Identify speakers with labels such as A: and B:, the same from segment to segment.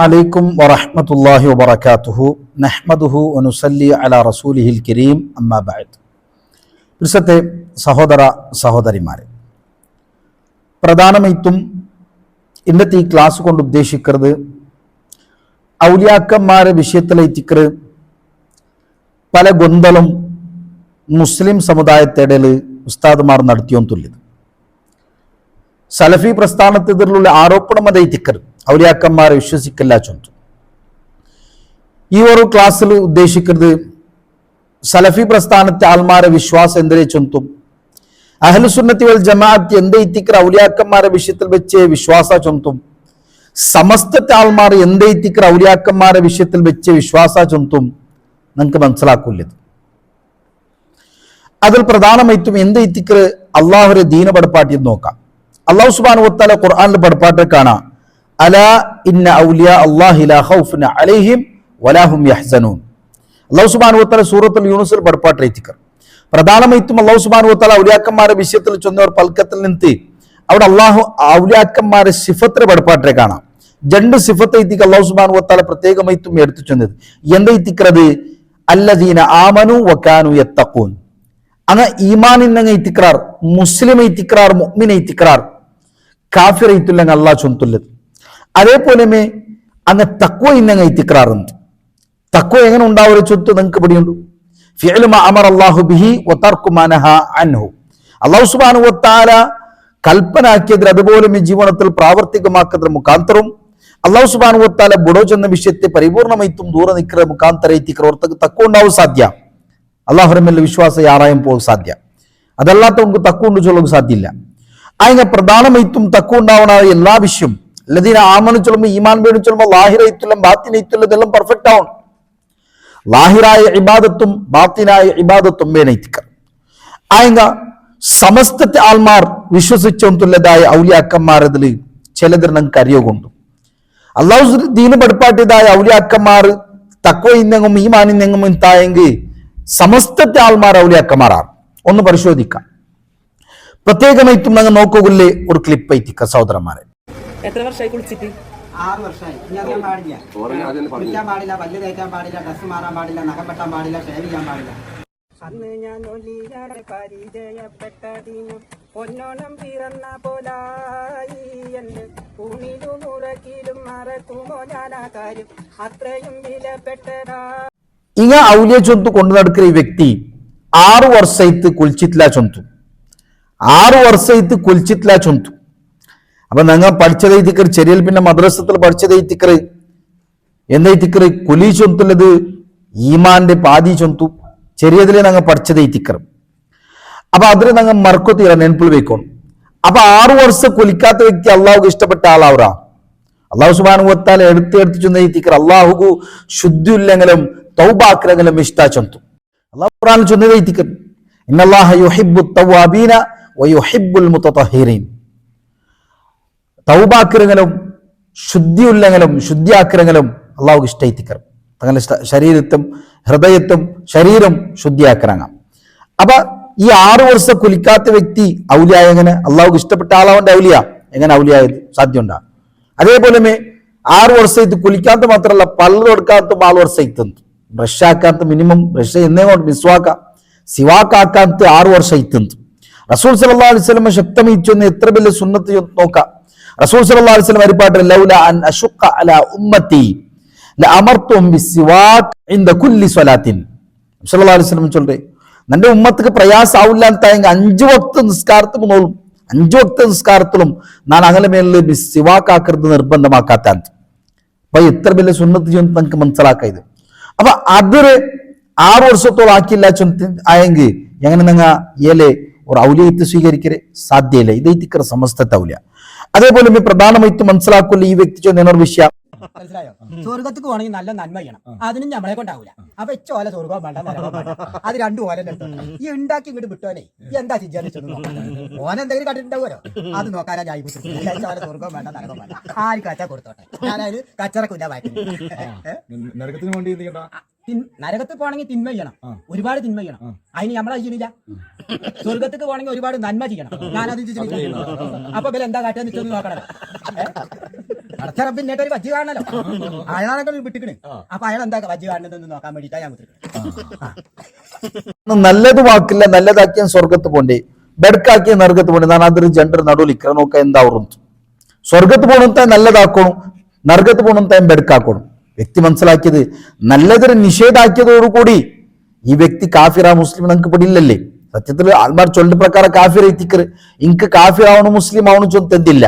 A: അലൈക്കും വറഹ്മത്തുള്ളാഹി വബറകാതുഹു നഹ്മദുഹു വനുസല്ലി അലാ റസൂലിഹിൽ കരീം അമ്മാ ബഅദ്. വിശുദ്ധ സഹോദര സഹോദരിമാരെ, പ്രധാനമായിട്ടും ഇന്നത്തെ ഈ ക്ലാസ് കൊണ്ട് ഉദ്ദേശിക്കുന്നത് ഔലിയാക്കന്മാരെ വിഷയത്തിലെത്തിക്കറ് പല ഗൊന്തലും മുസ്ലിം സമുദായത്തിടയിൽ ഉസ്താദുമാർ നടത്തിയോൻ തുല്യത് സലഫി പ്രസ്ഥാനത്തിലുള്ള ആരോപണം അതൈത്തിക്കർ ഔലിയാക്കന്മാരെ വിശ്വസിക്കില്ല ചൊന്തു. ഈ ഒരു ക്ലാസ്സിൽ ഉദ്ദേശിക്കുന്നത് സലഫി പ്രസ്ഥാനത്തെ ആൾമാരെ വിശ്വാസം എന്തേ ചൊന്തും അഹ്ലുസുന്നത്തി വൽ ജമാഅത്ത് എന്തൈത്തിക്കർ ഔലിയാക്കന്മാരെ വിഷയത്തിൽ വെച്ച് വിശ്വാസ ചൊന്തും സമസ്തത്തെ ആൾമാർ എന്തൈത്തിക്കർ ഔലിയാക്കന്മാരെ വിഷയത്തിൽ വെച്ച് വിശ്വാസ ചൊന്തും നിങ്ങൾക്ക് മനസ്സിലാക്കില്ലത്. അതിൽ പ്രധാനമായിട്ടും എന്തൈത്തിക്കർ അള്ളാഹുരെ ദീന പടപ്പാട്ടി നോക്കാം. അള്ളാഹു സുബ്ഹാനഹു വ തആല ഖുർആനിൽ പടപ്പാട്ട് കാണാം, അലാ ഇന്ന ഔലിയാ അല്ലാഹി ലാ ഖൗഫുൻ അലൈഹിം വലാ ഹും യഹ്സനൂൻ. അള്ളാഹു സുബ്ഹാനഹു വ തആല സൂറത്തുൽ യൂനുസിൽ പടപ്പാട്ട് എത്തിക്കർ പ്രധാനമായിട്ടും അള്ളാഹു സുബ്ഹാനഹു വ തആല ഔലിയാക്കന്മാരെ വിഷയത്തിൽ ചൊന്നവർ പൽക്കത്തിൽ നിന്ന് അവിടെ അള്ളാഹു ഔലിയാക്കന്മാരെ സിഫത്തിനെ പടപ്പാട്ടെ കാണാം. രണ്ട് സിഫത്ത് എത്തിക്ക് അള്ളാഹു സുബ്ഹാനഹു വ തആല പ്രത്യേകമായിട്ടും എടുത്തു ചൊന്നത് എന്തെത്തിക്കറത് അല്ലദീന ആമനു വകാനു യത്തഖൂൻ. അങ്ങ് ഈമാനിന്നങ്ങ് ഇത്തിക്രാർ, മുസ്ലിം ഇത്തിക്രാർ, മുഅ്മിൻ ഇത്തിക്രാർ, കാഫിർ ഇത്തുല്ലങ്ങ് അള്ളാഹ് ചൊന്തുള്ളത്. അതേപോലെ അങ്ങ് തഖ്വ ഇന്നങ്ങ് ഇത്തിക്രാറുണ്ട്. തഖ്വ എങ്ങനെ ഉണ്ടാവുക ചൊത്ത് നിങ്ങൾക്ക് പിടിയുണ്ട്. ഫിഅലു മാ അമറ അല്ലാഹു ബിഹി വതർക്കു മാ നഹാ അൻഹു. അല്ലാഹു സുബ്ഹാനഹു വ തആല കൽപ്പനാക്കിയതിൽ അതുപോലെ ജീവിതത്തിൽ പ്രാവർത്തികമാക്കുന്നതിന് മുഖാന്തരം അല്ലാഹു സുബ്ഹാനഹു വ തആല ബുടോജ് എന്ന വിഷയത്തെ പരിപൂർണമായിട്ടും ദൂരെ നിൽക്കുന്ന മുഖാന്തര ഇത്തിക്രവർക്ക് തഖ്വ ഉണ്ടാവും സാധ്യ. അള്ളാഹുരമല്ല വിശ്വാസ യാറായും പോകും സാധ്യ. അതല്ലാത്ത നമുക്ക് തഖ്വ ഉണ്ട് ചൊല്ലുക സാധ്യമില്ല. അതിനെ പ്രധാനമായിട്ടും തഖ്വ ഉണ്ടാവണ എല്ലാ വിഷയം അല്ലദീന ആമനു ചൊല്ലുമ്പോൾ ഈമാൻ വേണ്ടി ചൊല്ലുമ്പോൾ ലാഹിറയിത്തുള്ള ബാത്തിനയിത്തുള്ള ഇതെല്ലാം പെർഫെക്റ്റ് ആവണം. ലാഹിറായ ഇബാദത്തും ബാത്തിനായ ഇബാദത്തും വേണയിത്തിക്കർ. ആയങ്ക സമസ്തത്തെ ആൾമാർ വിശ്വസിച്ചുള്ളതായ ഔലിയാക്കന്മാരതിൽ ചിലതിൽ നമുക്ക് അറിയുകൊണ്ടു. അള്ളാഹു ദീന പടുപ്പാട്ടിയതായ ഔലിയാക്കന്മാർ തഖ്വ ഇന്നെങ്ങും ഈമാനിന്നെങ്ങും തായെങ്കിൽ സമസ്തത്തെ ആൾമാർ ഔലിയാക്കന്മാരാണ്. ഒന്ന് പരിശോധിക്കാം. പ്രത്യേകമായിട്ടും ഞങ്ങൾ നോക്കുകയില്ലേ ഒരു ക്ലിപ്പ് എത്തിക്ക സഹോദരന്മാരെ.
B: എത്ര വർഷമായി കുളിച്ചിട്ട്?
C: 6 വർഷമായി. ഇനി അറിയാൻ പാടില്ല, കുളിക്കാൻ പാടില്ല, പല്ല് തേക്കാൻ പാടില്ല, ഡ്രസ്സ് മാറാൻ പാടില്ല, നഖം വെട്ടാൻ പാടില്ല, ഷേവ് ചെയ്യാൻ പാടില്ല.
B: അന്ന് ഞാൻ പരിചയപ്പെട്ടതിനും പൊന്നോണം പിറന്ന പോലായി എന്റെ ഊണിലും ഉറക്കിലും മറക്കുമോ ഞാൻ ആ കാര്യം അത്രയും വിലപ്പെട്ടതാ.
A: ഇങ്ങ ഔലിയ ചൊന്തു കൊണ്ടു നടക്കുന്ന ഈ വ്യക്തി 6 വർഷത്ത് കുളിച്ചിട്ടില്ല ചൊന്തു. 6 വർഷത്ത് കുളിച്ചിട്ടില്ല ചൊന്തു. അപ്പൊ ഞങ്ങൾ പഠിച്ചതൈത്തിക്കർ ചെറിയ പിന്നെ മദ്രസത്തിൽ പഠിച്ചതൈത്തിക്കർ എന്തൈത്തിക്കർ കുലി ചൊന്തുള്ളത് ഈമാന്റെ പാതി ചൊന്തു ചെറിയതിലെ ഞങ്ങൾ പഠിച്ചതൈത്തിക്കർ. അപ്പൊ അതിൽ ഞങ്ങൾ മറക്കത്തില്ല, നെൻപിൾ വെക്കണം. അപ്പൊ 6 വർഷം കുലിക്കാത്ത വ്യക്തി അള്ളാഹുക്ക് ഇഷ്ടപ്പെട്ട ആളാവറാ. അള്ളാഹു സുബ്ഹാനഹു വ തആല എടുത്ത് ചൊന്നൈത്തിക്കർ അള്ളാഹുക്ക് ശുദ്ധിയില്ലെങ്കിലും തൗബാക്കിലെങ്കിലും ഇഷ്ട ചൊന്തു. അള്ളാഹു ഖുർആനിൽ ചൊന്നൈത്തിക്കർ ഇന്നല്ലാഹ യുഹിബ്ബു തവ്വാബീന വയുഹിബ്ബുൽ മുതതഹിരീൻ. തൗബാക്കിരങ്ങളും ശുദ്ധിയുള്ളങ്ങളും ശുദ്ധിയാക്കിരങ്ങളും അള്ളാഹുക്ക് ഇഷ്ടൈത്തിക്കർ. തങ്ങളുടെ ശരീരത്തും ഹൃദയത്തും ശരീരം ശുദ്ധിയാക്കിറങ്ങാം. അപ്പൊ ഈ 6 വർഷം കുലിക്കാത്ത വ്യക്തി ഔലിയായ എങ്ങനെ അള്ളാഹുക്ക് ഇഷ്ടപ്പെട്ട ആളാവന്റെ ഔലിയ എങ്ങനെ ഔലിയായത് സാധ്യമുണ്ടാ? അതേപോലെ 6 വർഷത്ത് കുലിക്കാത്ത മാത്രമല്ല പല്ല് കൊടുക്കാത്ത 6 വർഷം ബ്രഷ് ആക്കാത്ത മിനിമം ബ്രഷ് എന്നേ കൊണ്ട് മിസ്വാക്ക സിവാക്കാക്കാത്ത 6 വർഷം ഇത്തുന്നു. റസൂൽ സല്ലല്ലാഹു അലൈഹി വസല്ലം ശക്തമിച്ചൊന്ന് എത്ര വലിയ സുന്നത്ത് നോക്കാം. റസൂൽ സല്ലല്ലാഹു അലൈഹി വസല്ലം പരിപാടി ലൗല അൻ അശുഖ അലാ ഉമ്മത്തി ലഅമർതുഹും ബിസ്സിവാക് ഇൻദ കുല്ലി സ്വലാത്തിൻ. സല്ലല്ലാഹു അലൈഹി വസല്ലം ചൊല്ലേ നിന്റെ ഉമ്മത്തിക്ക് പ്രയാസം ആവില്ല എന്തായെങ്കിൽ 5 വക്ത് നിസ്കാരത്തിൽ നോളും 5 വക്ത് നിസ്കാരത്തിലും ഞാൻ അങ്ങനെ മേലിൽ ബിസ്സിവാക്കാക്കരുത് നിർബന്ധമാക്കാത്ത. അപ്പൊ എത്ര വലിയ സുന്നത്ത് ചെയ്യുന്നത് നമുക്ക് മനസ്സിലാക്കായത്. അപ്പൊ അതൊരു 6 വർഷത്തോളം ആക്കിയില്ല ആയെങ്കിൽ എങ്ങനെ നിങ്ങൾ ഏലെ ഒരു ഔലിയത്ത് സ്വീകരിക്കരെ സാധ്യയില്ല. ഇതൈത്തിക്കറ സമസ്തത്തെ ഔലിയ. അതേപോലെ പ്രധാനമായിട്ടും മനസ്സിലാക്കില്ല ഈ വ്യക്തി എന്നൊരു വിഷയം
C: മനസ്സിലായോ? സ്വർഗത്തേക്ക് പോകണമെങ്കിൽ നല്ല നന്മ ചെയ്യണം. അതിനും നമ്മളെ കൊണ്ടാവൂല. അപ്പൊ ചോല സ്വർഗം വേണ്ട, അത് 2 ഓല ഈ ഉണ്ടാക്കി ഇങ്ങോട്ട് വിട്ടോനെ ഈ എന്താ ചിന്തിച്ചു ഓന എന്തെങ്കിലും കണ്ടിട്ടുണ്ടാവുമല്ലോ, അത് നോക്കാനാ ഞാൻ ചോല സ്വർഗം വേണ്ട, നരകം വേണ്ട, ആര് കച്ച കൊടുത്തോട്ടെ, ഞാനതിന് കച്ചറക്കില്ല വായിക്കും. നരകത്ത് പോകണമെങ്കിൽ തിന്മ ചെയ്യണം, ഒരുപാട് തിന്മ ചെയ്യണം. അതിന് നമ്മളെ ചെയ്യണില്ല. സ്വർഗത്തേക്ക് പോകണമെങ്കിൽ ഒരുപാട് നന്മ ചെയ്യണം, ഞാനത് ചെയ്യണം. അപ്പൊ എന്താ കാറ്റാന്ന് വെച്ചൊന്ന് നോക്കണം. പടച്ച റബ്ബിന്നേട്ട് ഒരു വജ്ജ് കാണണല്ലോ, അയാളൊക്കെ വിട്ടിക്കണ്. അപ്പൊ അയാൾ എന്താ വജ്ജ് കാണുന്നതെന്ന് നോക്കാൻ വേണ്ടിട്ടാ ഞാൻ
A: നല്ലത് വാക്കില്ല, നല്ലതാക്കിയ സ്വർഗത്ത് പോണ്ടേ, ബെഡ്ക്കാക്കിയ നരകത്ത് പോണ്ടേ. ನಾನು ಅದ್ರ ಜನರ ನಡುವಲ್ಲಿ ಇಕ್ರ ನೋಕ ಎಂದ ಅವರು സ്വർഗത്ത് പോകണത്ത നല്ലതാക്കണം, നരകത്ത് പോകണത്ത ബെഡ്ക്കാക്കണം. വ്യക്തി മനസ്സിലാക്കിയത് നല്ലതിന് നിഷേധാക്കിയതോടുകൂടി ഈ വ്യക്തി കാഫിറ മുസ്ലിം നമുക്ക് പിടിയില്ലല്ലേ. സത്യത്തിൽ ആൾമാർ ചൊല്ലിന്റെ പ്രകാരം കാഫിർ എത്തിക്കറ്. ഇങ്ക് കാഫിറാവണം മുസ്ലിം ആവണം ചൊന്തെന്തില്ല,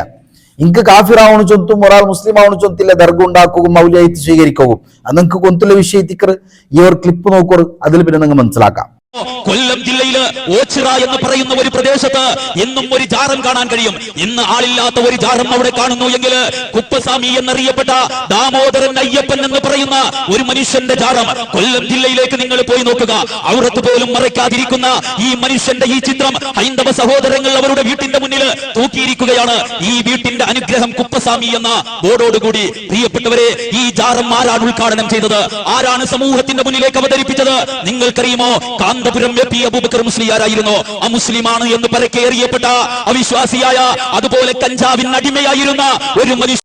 A: ഇങ്ക് കാഫിറാവണം ചൊന്തും ഒരാൾ മുസ്ലിം ആവണം ചൊന്തില്ല, ദർഗ ഉണ്ടാക്കുകയും മൗലിയായിട്ട് സ്വീകരിക്കുകയും അത് നിങ്ങൾക്ക് കൊന്തുള്ള വിഷയം എത്തിക്കറ്. ഈ ഒരു ക്ലിപ്പ് നോക്കൂ, അതിൽ പിന്നെ നിങ്ങൾ മനസ്സിലാക്കാം.
D: കൊല്ലം ജില്ലയില് ഓച്ചിറ എന്ന് പറയുന്ന ഒരു പ്രദേശത്ത് എന്നും ഒരു ജാറം കാണാൻ കഴിയും. ഇന്ന് ആളില്ലാത്ത ഒരു ജാറം അവിടെ കാണുന്നു എങ്കിൽ കുപ്പസ്വാമി എന്നറിയപ്പെട്ട ദാമോദരൻ അയ്യപ്പൻ എന്ന് പറയുന്ന ഒരു മനുഷ്യന്റെ ജാറം കൊല്ലം ജില്ലയിലേക്ക് നിങ്ങൾ പോയി നോക്കുക. ഔറത്ത് പോലും മറയ്ക്കാതിരിക്കുന്ന ഈ മനുഷ്യന്റെ ഈ ചിത്രം ഹൈന്ദവ സഹോദരങ്ങൾ അവരുടെ വീട്ടിന്റെ മുന്നിൽ തൂക്കിയിരിക്കുകയാണ്. ഈ വീട്ടിന്റെ അനുഗ്രഹം കുപ്പസ്വാമി എന്ന ബോർഡോടുകൂടി. പ്രിയപ്പെട്ടവരെ, ഈ ജാറം ആരാണ് ഉദ്ഘാടനം ചെയ്തത്? ആരാണ് സമൂഹത്തിന്റെ മുന്നിലേക്ക് അവതരിപ്പിച്ചത്? നിങ്ങൾക്കറിയുമോ? കാന്തപുരം എ.പി. അബൂബക്കർ മുസ്ലിയാരായിരുന്നു. ആ മുസ്ലിമാണ് എന്ന് പരക്കേറിയപ്പെട്ട അവിശ്വാസിയായ, അതുപോലെ കഞ്ചാവിന് അടിമയായിരുന്ന ഒരു മനുഷ്യൻ.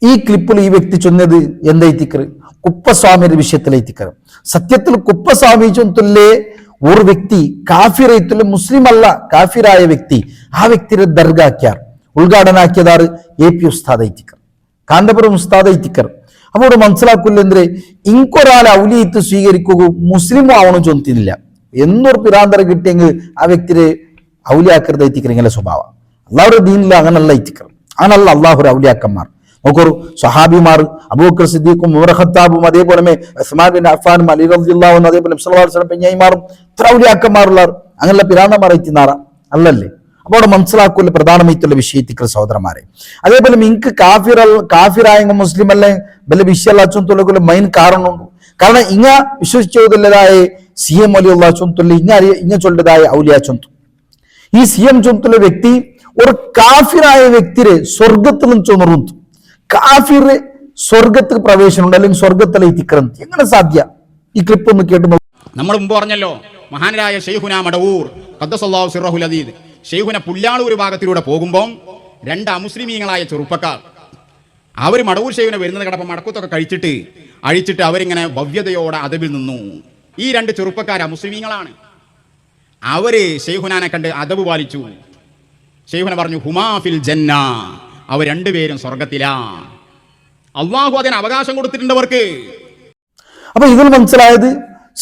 A: ഈ ക്ലിപ്പിൽ ഈ വ്യക്തി ചൊന്നത് എന്താ എത്തിക്കറ്? കുപ്പസ്വാമിയുടെ വിഷയത്തിലെത്തിക്കറ്. സത്യത്തിൽ കുപ്പസ്വാമി ചൊല്ലെ ഒരു വ്യക്തി കാഫിറയത്തില് മുസ്ലിം അല്ല, കാഫിറായ വ്യക്തി, ആ വ്യക്തിയുടെ ദർഗാക്കിയാർ ഉദ്ഘാടനാക്കിയതാറ് എ.പി. ഉസ്താദ് എത്തിക്കർ, കാന്തപുരം ഉസ്താദ് എത്തിക്കർ. അപ്പോൾ മനസ്സിലാക്കില്ല എന്തിരെ ഇങ്കൊരാളെ ഔലിയത്ത് സ്വീകരിക്കുക മുസ്ലിം ആവണം ചൊന്തില്ല എന്നൊരു പിരാന്തര കിട്ടിയെങ്കിൽ ആ വ്യക്തിയെ ഔലിയാക്കരുത് എത്തിക്കറിങ്ങനെ സ്വഭാവം. അള്ളാഹുടെ ദീനില്ല അങ്ങനല്ല എത്തിക്കർ, അങ്ങനല്ല അള്ളാഹുര ഔലിയാക്കന്മാർ. നോക്കൂ, സ്വഹാബിമാർ അബൂബക്കർ സിദ്ദീഖും ഉമർ ഖത്താബും അതേപോലെ ഉസ്മാൻ ബിൻ അഫ്ഫാനും അലി റളിയല്ലാഹു അൻഹു അതേപോലെ സല്ലല്ലാഹു അലൈഹി വസല്ലം പെഞ്ഞായിമാറും ഇത്ര ഔലിയാക്കന്മാരുള്ളവർ അങ്ങനല്ല പിരാന്തന്മാർ എത്തിനാറ അല്ലല്ലേ. അപ്പോൾ അവിടെ മനസ്സിലാക്കൂല പ്രധാനമായിട്ടുള്ള വിഷയത്തിക്കൽ സഹോദരന്മാരെ. അതേപോലെ നിങ്ങൾക്ക് കാഫിറായ മുസ്ലിം അല്ലേ വലിയ വിഷയല്ല മൈൻ കാരണമുണ്ട്. കാരണം ഇങ്ങ വിശ്വസിച്ചതായ CM വലിയുള്ള ചൊന്തുള്ള ഇങ്ങ ചൊല്ലതായ ഔലിയ ചൊന്തു. ഈ CM ചൊന്തുള്ള വ്യക്തി ഒരു കാഫിറായ വ്യക്തിയെ സ്വർഗത്തിലും ചൊന്നുറുന്നു. കാഫിറ് സ്വർഗത്തിൽ പ്രവേശനമുണ്ട്, അല്ലെങ്കിൽ സ്വർഗത്തിലെ എത്തിക്കണം. എങ്ങനെ സാധ്യ? ഈ ക്ലിപ്പ് ഒന്ന് കേട്ടു.
E: നമ്മൾ മുമ്പ് പറഞ്ഞല്ലോ, മഹാനരായ ഷെയ്ഖുന മടവൂർ ഖദ്ദസല്ലാഹു സിർറഹുൽ അദീദ് ഷെയ്ഖുന പുല്ലാളൂർ ഭാഗത്തിലൂടെ പോകുമ്പോൾ രണ്ട് അമുസ്ലിമീങ്ങളായ ചെറുപ്പക്കാർ അവർ മടവൂർ ഷെയ്ഖുന വരുന്നത് കണ്ടപ്പോൾ മടക്കത്തൊക്കെ അഴിച്ചിട്ട് അവരിങ്ങനെ ഭവ്യതയോടെ അദബിൽ നിന്നു. ഈ രണ്ട് ചെറുപ്പക്കാർ അമുസ്ലിമീങ്ങളാണ്. അവര് ഷെയ്ഖുനാനെ കണ്ട് അദബ് പാലിച്ചു. ഷെയ്ഖുന പറഞ്ഞു, ഹുമാഫിൽ ജന്ന, അവർ രണ്ടുപേരും സ്വർഗത്തിലാ. അള്ളാഹു അതിന് അവകാശം കൊടുത്തിട്ടുണ്ട് അവർക്ക്.
A: അപ്പൊ ഇതിൽ മനസ്സിലായത്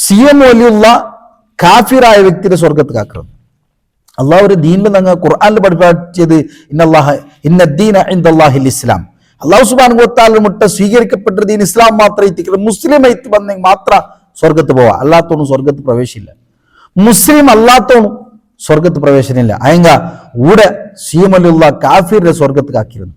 A: CM വലിയുള്ള കാഫിറായ വ്യക്തിയുടെ സ്വർഗത്ത് കാക്കണം. അള്ളാഹു ഒരു ദീനിൽ നിങ്ങൾ ഖുർആനിൽ പഠിപ്പിച്ചത് ഇന്നദ്ദീന ഇൻദല്ലാഹിൽ ഇസ്ലാം. അള്ളാഹു സുബ്ഹാനഹു വ തആല മുട്ട സ്വീകരിക്കപ്പെട്ട ദീൻ ഇസ്ലാം മാത്രം എത്തിക്കണം. മുസ്ലിം ആയിട്ട് വന്നെങ്കിൽ മാത്രം സ്വർഗത്ത് പോവാ, അല്ലാത്തോണും സ്വർഗത്ത് പ്രവേശില്ല. മുസ്ലിം അല്ലാത്തോണും സ്വർഗത്ത് പ്രവേശനമില്ല. അയങ്ക ഊടെ CM വലിയുള്ള കാഫിറിന്റെ സ്വർഗത്ത് കാക്കിയിരുന്നു.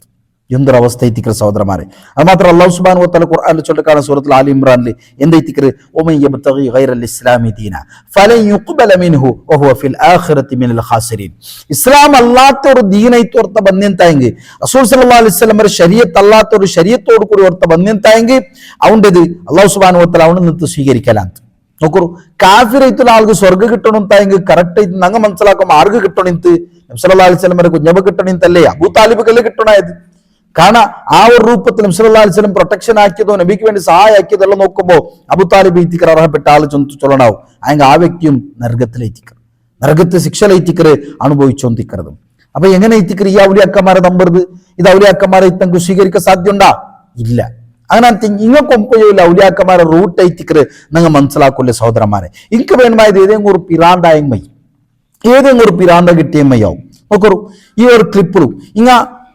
A: എന്തൊരു അവസ്ഥ എത്തിക്കൽ സഹോദരന്മാരെ. അത് മാത്രം അല്ലാഹു സുബ്ഹാനഹു വ തആല ഖുർആനിൽ ചൊല്ലിക്കാണ് സൂറത്തുൽ ആലി ഇംറാനിൽ എന്താ എത്തിക്കൽ? ഒമൻ യബ്തഗി ഗൈറൽ ഇസ്ലാമി ദീന ഫലൻ യുഖ്ബല മിൻഹു വഹുവ ഫിൽ ആഖിറതി മിനൽ ഖാസിരീൻ. ഇസ്ലാം അല്ലാത്ത ഒരു ദീനായിട്ട് ഓർത്ത ബന്ധ്യന്തായെങ്കിൽ, റസൂൽ സല്ലല്ലാഹു അലൈഹി വസല്ലം ശരീഅത്ത് അല്ലാത്ത ഒരു ശരീഅത്തോട് കൂടി ഓർത്ത ബന്ധ്യന്തായെങ്കിൽ അവൻ്റെത് അല്ലാഹു സുബ്ഹാനഹു വ തആല അവനെ നിന്ന് സ്വീകരിക്കലാണ്. നോക്കൂ, കാഫിറായിട്ടുള്ള ആൾക്ക് സ്വർഗ്ഗം കിട്ടണമെങ്കിൽ കറക്റ്റ് ആയിട്ട് ഞങ്ങൾ മനസ്സിലാക്കും. ആർക്ക് കിട്ടണിത്ത്? നബി സല്ലല്ലാഹു അലൈഹി വസല്ലം കുഞ്ഞബ് കിട്ടണിത്തല്ലേ, അബൂ താലിബ് കിട്ടണായത്. കാരണം ആ ഒരു രൂപത്തിൽ നബി സല്ലല്ലാഹു അലൈഹി വസല്ലം പ്രൊട്ടക്ഷൻ ആക്കിയതോ നബിക്ക് വേണ്ടി സഹായമാക്കിയതെല്ലാം നോക്കുമ്പോൾ അബൂ താലിബ് എത്തിക്കർ അർഹപ്പെട്ട ആൾ ചൊല്ലണാവും. ആ വ്യക്തിയും നരകത്തിലെത്തിക്കർ, നരകത്തെ ശിക്ഷയിലെത്തിക്കർ അനുഭവിച്ചോന്തിക്കരുത്. അപ്പൊ എങ്ങനെ എത്തിക്കർ? ഈ ഔലിയാക്കന്മാരെ നമ്പരുത്. ഇത് ഔലിയാക്കന്മാരെ ഇത്തങ്ക് സ്വീകരിക്കാൻ സാധ്യമുണ്ടാ? ഇല്ല. അങ്ങനെ ഇങ്ങക്കൊമ്പയില്ല ഔലിയാക്കന്മാരെ റൂട്ട് എത്തിക്കർ നിങ്ങൾ മനസ്സിലാക്കൂല്ലേ സഹോദരന്മാരെ. എനിക്ക് വേണമായത് ഏതെങ്കിലും ഒരു പിരാണ്ടായമ്മ, ഏതെങ്കിലും ഒരു പിരാന്ത കിട്ടിയമ്മയാവും. നോക്കൂ, ഈ ഒരു ക്ലിപ്പിലും ഇങ്ങ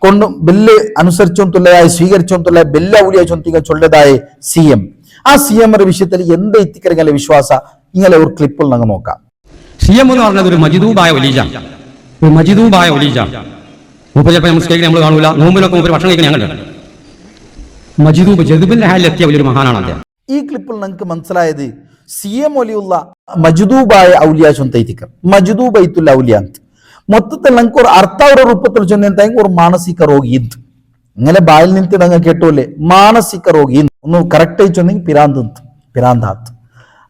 A: കൊണ്ട് ബെല്ല് അനുസരിച്ചോണ്ടുള്ളതായ സ്വീകരിച്ചോണ്ടുള്ള ബെല്ല ഔലിയ ചൊന്തിക ചൊല്ലതായ CM. ആ CM വിഷയത്തിൽ എന്താ എത്തിക്കറിങ്ങലെ വിശ്വാസ ഇങ്ങനെ ഒരു ക്ലിപ്പിൽ ഞങ്ങൾ നോക്കാം.
F: CM എന്ന് പറഞ്ഞത് ഒരു മജിദൂബായ ഒലീജ, ഒരു മജിദൂബായ ഒലീജ. മൂപ്പ ചിലപ്പോൾ നമ്മൾ നമ്മൾ കാണൂല, നോമ്പിലൊക്കെ മൂപ്പര് ഭക്ഷണം കഴിക്കാൻ ഞങ്ങൾ മജിദൂബ് ജദുബിന്റെ ഹാലിലെത്തിയ വലിയൊരു മഹാനാണ് അദ്ദേഹം.
A: ഈ ക്ലിപ്പിൽ നിങ്ങൾക്ക് മനസ്സിലായത് CM വലിയുള്ള മജിദൂബായ ഔലിയ ചൊന്തൈത്തിക്കർ, മജിദൂബൈത്തുൽ ഔലിയാന്ത്. മൊത്തത്തിൽ ഞങ്ങൾക്ക് ഒരു അർത്ഥ ഒരു രൂപത്തിൽ ചൊന്നെന്തായെങ്കിൽ ഒരു മാനസിക രോഗി. ഇങ്ങനെ ബായിൽ നിന്നിട്ട് ഞങ്ങൾ കേട്ടോല്ലേ, മാനസിക രോഗി ഒന്ന് കറക്റ്റ് ആയി ചൊന്നെങ്കിൽ പിരാന്താത്ത്.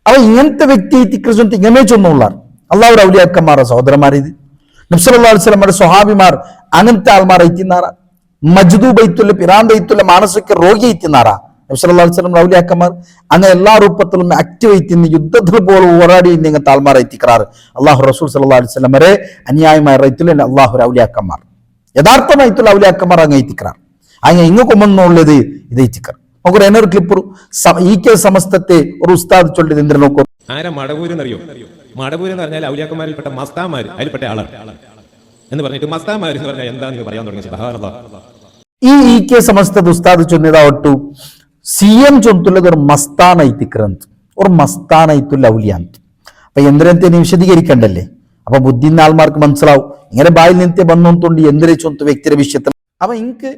A: അപ്പൊ ഇങ്ങനത്തെ വ്യക്തി എത്തിക്കറിച്ചൊന്ന് ഇങ്ങനെ ചൊന്നുള്ളാർ അള്ളാഹുടെ ഔലിയാക്കന്മാരുടെ സഹോദരന്മാർ. ഇത് നബി സല്ലല്ലാഹു അലൈഹി വസല്ലമയുടെ സ്വഹാബിമാർ അങ്ങനത്തെ ആൾമാർ എത്തിനാറ. മജ്ദൂബൈത്തുള്ള പിരാന്തൈത്തുള്ള മാനസിക രോഗി എത്തുന്നാറാ നബി സല്ലല്ലാഹു അലൈഹി വസല്ലം ഔലിയാക്കന്മാർ അങ്ങനെ എല്ലാ രൂപത്തിലും ആക്റ്റീവ് എത്തുന്ന യുദ്ധത്തിൽ പോലും പോരാടി ഇങ്ങനത്തെ ആൾമാർ എത്തിക്കാറ് അള്ളാഹു റസൂൽ സല്ലല്ലാഹു അലൈഹി വസല്ലം വരെ അന്യായമായ റൈത്തുള്ള അള്ളാഹു ഔലിയാക്കന്മാർ യഥാർത്ഥമായിട്ടുള്ള ഔലിയാക്കന്മാർ അങ്ങ് എത്തിക്കാറ് അങ്ങനെ ഇങ്ങ് കൊമ്മെന്നുള്ളത് ഇത് എത്തിക്കാറ് നോക്കൂ എന്നൊരു ക്ലിപ്പ് ഈ കെ സമസ്തത്തെ ഒരു ഉസ്താദ് ചൊല്ലിയത് എന്തിനു നോക്കൂ.
G: ആരാ മടവൂരെന്നറിയോ? മടവൂര് എന്ന് പറഞ്ഞാൽ ഔലിയാക്കന്മാരിൽപ്പെട്ട മസ്താമാര് അതിൽപ്പെട്ട ആളാണ് എന്ന് പറഞ്ഞിട്ട് മസ്താമാര് എന്ന് പറഞ്ഞാൽ എന്താ നിങ്ങൾ പറയാൻ തുടങ്ങി. സുബ്ഹാനല്ലാഹ്.
A: ഈ കെ സമസ്ത ഉസ്താദ് ചൊല്ലിയതാവട്ടു CM ചൊന്തുള്ളത് ഒരു മസ്താനൈത്തിക്രന്ത് ഒരു മസ്താനൈത്തുള്ള ഔലിയാന്ത്. അപ്പൊ എന്തിനത്തെ വിശദീകരിക്കണ്ടല്ലേ? അപ്പൊ ബുദ്ധിന്ന ആൾമാർക്ക് മനസ്സിലാവും ഇങ്ങനെ ബായിൽ നിന്നത്തെ ബന്ധത്തോണ്ട് എന്തിനെ ചൊന്തു വ്യക്തിയുടെ വിഷയത്തിൽ. അപ്പൊ എനിക്ക്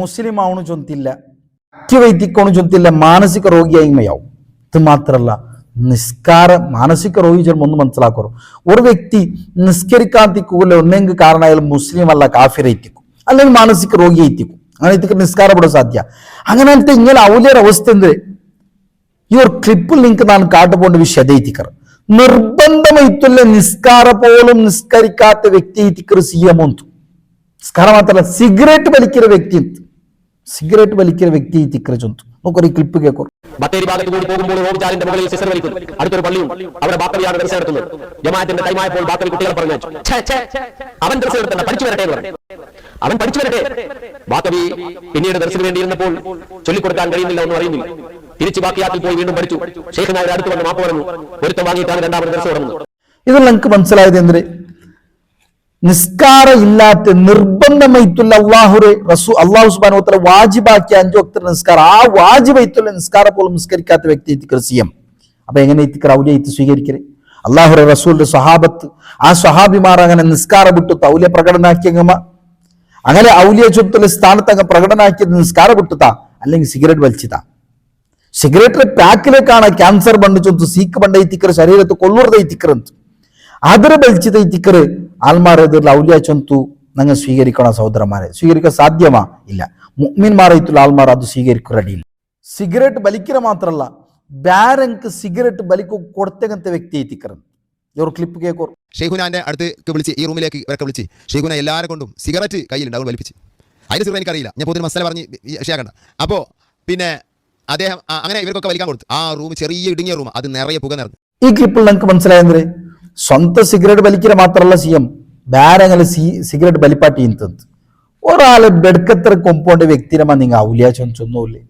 A: മുസ്ലിം ആവണു ചൊന്തില്ല, വൈദ്യക്കോണു ചൊന്തില്ല, മാനസിക രോഗിയായ്മയാവും. ഇത് മാത്രല്ല നിസ്കാര മാനസിക രോഗി ചിലപ്പോൾ ഒന്ന് മനസ്സിലാക്കറു. ഒരു വ്യക്തി നിസ്കരിക്കാത്തിക്കൂല ഒന്നെങ്കിൽ കാരണം അയാൾ മുസ്ലിം അല്ല കാഫിറെത്തിക്കും അല്ലെങ്കിൽ മാനസിക രോഗി എത്തിക്കും. അങ്ങനെ എത്തിക്ക് നിസ്കാരപ്പെടാൻ സാധ്യ. അങ്ങനത്തെ ഇങ്ങനെ ഔലിയർ അവസ്ഥ എന്ത് ഈ ഒരു ക്ലിപ്പിൽ നിങ്ങൾക്ക് നാൻ കാട്ടുപോകേണ്ട വിഷയം എത്തിക്കർ നിർബന്ധമായിട്ടുള്ള നിസ്കാര പോലും നിസ്കരിക്കാത്ത വ്യക്തി എത്തിക്കർ CM നിസ്കാരം മാത്രമല്ല സിഗരറ്റ് വലിക്കുന്ന വ്യക്തി എത്തിക്കർ ചൊന്തു. നമുക്കൊരു ക്ലിപ്പ് കേൾക്കും.
H: ബത്തേരി ഭാഗത്ത് കൂടി പോകുമ്പോൾ റോബിജാലിന്റെ മുകളിൽ സിസർ വലിക്കും. അടുത്തൊരു പള്ളിയും അവിടെ ബാക്കവിയാണ് ദർശനം നടത്തുന്നത്. ജമാഅത്തിന്റെ ടൈമായപ്പോൾ ബാക്കവി കുട്ടികളെ പറഞ്ഞു അവൻ ദർശനം എടുത്തല്ല, പഠിച്ചു വരട്ടെ എന്ന് പറഞ്ഞു. അവൻ പഠിച്ചു വരട്ടെ. ബാക്കവി പിന്നീട് ദർശനം വേണ്ടിയിരുന്നപ്പോൾ ചൊല്ലിക്കൊടുക്കാൻ കഴിയുന്നില്ല എന്ന് പറയുന്നില്ല. തിരിച്ചു ബാക്കിയാത്തിൽ പോയി വീണ്ടും പഠിച്ചു. ശൈഖുനായ അടുത്ത് വന്ന് മാപ്പ് പറഞ്ഞു. പൊരുത്തം വാങ്ങിയിട്ടാണ് രണ്ടാമത് ദർശനം തുടങ്ങുന്നത്.
A: ഇതിൽ നിങ്ങൾക്ക് മനസ്സിലായത് എന്തിന് നിസ്കാരം ഇല്ലാത്ത നിർബന്ധമായിട്ടുള്ള അള്ളാഹു സുബ്ഹാനഹു വ തആല വാജിബാക്കിയ 5 വക്ത നിസ്കാരം ആ വാജിബായിട്ടുള്ള നിസ്കാരം പോലും നിസ്കരിക്കാത്ത വ്യക്തി എത്തിക്കർ CM. അപ്പൊ എങ്ങനെ എത്തിക്കർ ഔലിയ സ്വീകരിക്കരുത്? അള്ളാഹുറെ റസൂലിന്റെ സ്വഹാബത്ത് ആ സ്വഹാബിമാർ അങ്ങനെ നിസ്കാരം വിട്ടു ഔലിയ പ്രകടനാക്കിയങ്ങമ്മ അങ്ങനെ ഔലിയ ചൊത്തുള്ള സ്ഥാനത്ത് അങ്ങ് പ്രകടനാക്കിയത് നിസ്കാരം വിട്ടുത്താ അല്ലെങ്കിൽ സിഗരറ്റ് വലിച്ചതാ. സിഗരറ്റിന്റെ പാക്കിലേക്കാണ് ക്യാൻസർ ബണ്ട് ചൊന്തു സീക്ക് ബണ്ട എത്തിക്കർ ശരീരത്ത് കൊള്ളൂർದ എത്തിക്കർ ಅದರ ಬೆಲ್ಚಿದ ಇತಿಕರು ಆಲ್ಮಾರ ಔಲಿಯಾ ಚಂತು ನಂಗೆ ಸ್ವೀಕರಿಕೋಣ ಸಹೋದರಮಾರೆ ಸ್ವೀಕರಿಕ ಸಾಧ್ಯಮಾ ಇಲ್ಲ. ಮುഅ್ಮಿನ್ಮಾರ ಇತ್ತುಲ್ಲ ಆಲ್ಮಾರ ಅದು ಸ್ವೀಕರಿಕ ರೆಡಿ ಇಲ್ಲ. ಸಿಗರೇಟ್ ಬಲಿಕಿರ ಮಾತ್ರ ಅಲ್ಲ ಬ್ಯಾರಂಕ್ ಸಿಗರೇಟ್ ಬಲಿಕು ಕೊಡ್ತಕ್ಕಂಥ ವ್ಯಕ್ತಿ ಐತಿಕರನ್ ഇവർ ക്ലിപ്പ് കേൾക്കും.
I: ഷെയ്ഖുനാന്റെ അടുത്ത് വിളിച്ച് ഈ റൂമിലേക്ക് ഇവരൊക്കെ വിളിച്ച് ഷെയ്ഖുന എല്ലാവരും കൊണ്ടും സിഗരറ്റ് കയ്യിലുണ്ടാവും വലിപ്പിച്ച്. അതിന് സിഗരറ്റ് എനിക്കറിയില്ല, ഞാൻ പൊതുവെ മസാല പറഞ്ഞ് ഷെയ്ഖണ്ട. അപ്പോൾ പിന്നെ അദ്ദേഹം അങ്ങനെ ഇവർക്കൊക്കെ വലിക്കാൻ കൊടുത്തു. ആ റൂം ചെറിയ ഇടുങ്ങിയ റൂം, അത് നിറയെ പുക നിറഞ്ഞു.
A: ഈ ക്ലിപ്പിൽ നിങ്ങൾക്ക് മനസ്സിലായെന്തേ സ്വന്തം സിഗരറ്റ് വലിക്കിற മാത്രമല്ല CM ಬೇರೆ ಸಿಗರೇಟ್ ಬಲಿಪಾಟಿ ಇಂತಂದು ഒരാളെ ബെഡ്ക്കത്ര കൊമ്പോണ്ട വ്യക്തിരമാ നിങ്ങൾ ഔലിയ ചൊന്നൂല്ലേ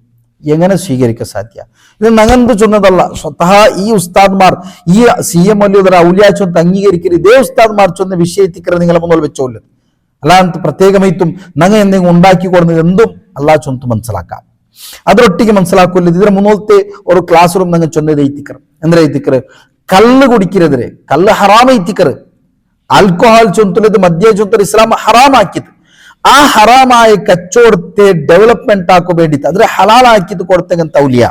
A: എങ്ങനെ സ്വീകരിക്കാൻ സാധ്യ? ഇത് നങ്ങന്ത് ചൊന്നതല്ല, സ്വതः ഈ ഉസ്താദ്മാർ ഈ CM വലിയ ഔലിയ ചൊന്ന് അംഗീകരിക്കരുത്. ഇതേ ഉസ്താദ്മാർ ചൊന്ന വിഷയത്തിക്കറ നിങ്ങളെ മുന്നിൽ വെച്ചോല്ല. അല്ലാതെ പ്രത്യേകമായിട്ടും നങ്ങ എന്തെങ്കിലും ഉണ്ടാക്കി കൊടുക്കുന്നത് എന്തും അള്ളാഹ് ചൊന്ത് മനസ്സിലാക്കാം. അതിലൊട്ടിക്ക് മനസ്സിലാക്കൂല്ല. ഇതിന് മുന്നോത്തെ ഒരു ക്ലാസ് റൂം നിങ്ങൾ ചൊന്നത് എത്തിക്കർ എന്താ എത്തിക്കർ കള്ള് കുടിക്കരുതരെ കള്ള് ഹറാമ എത്തിക്കർ ആൽക്കഹോൾ ചൊന്തുള്ളത് മദ്യ ചൊന്തൽ ഇസ്ലാം ഹറാമാക്കിയത് ആ ഹറാമായ കച്ചവടത്തെ ഡെവലപ്മെന്റ് ആക്കാൻ വേണ്ടിയിട്ട് അതിൽ ഹലാലാക്കിയത് കൊടുത്തങ്ങൻ തൗലിയ.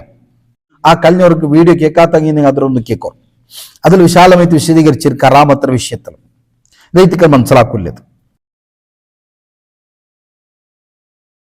A: ആ കഴിഞ്ഞവർക്ക് വീഡിയോ കേൾക്കാത്തങ്ങി നിങ്ങൾ അതിലൊന്ന് കേൾക്കോ. അതിൽ വിശാലമായിട്ട് വിശദീകരിച്ചിരിക്കും കറാമത്ര വിഷയത്തിൽ ഇത് മനസ്സിലാക്കില്ലത്.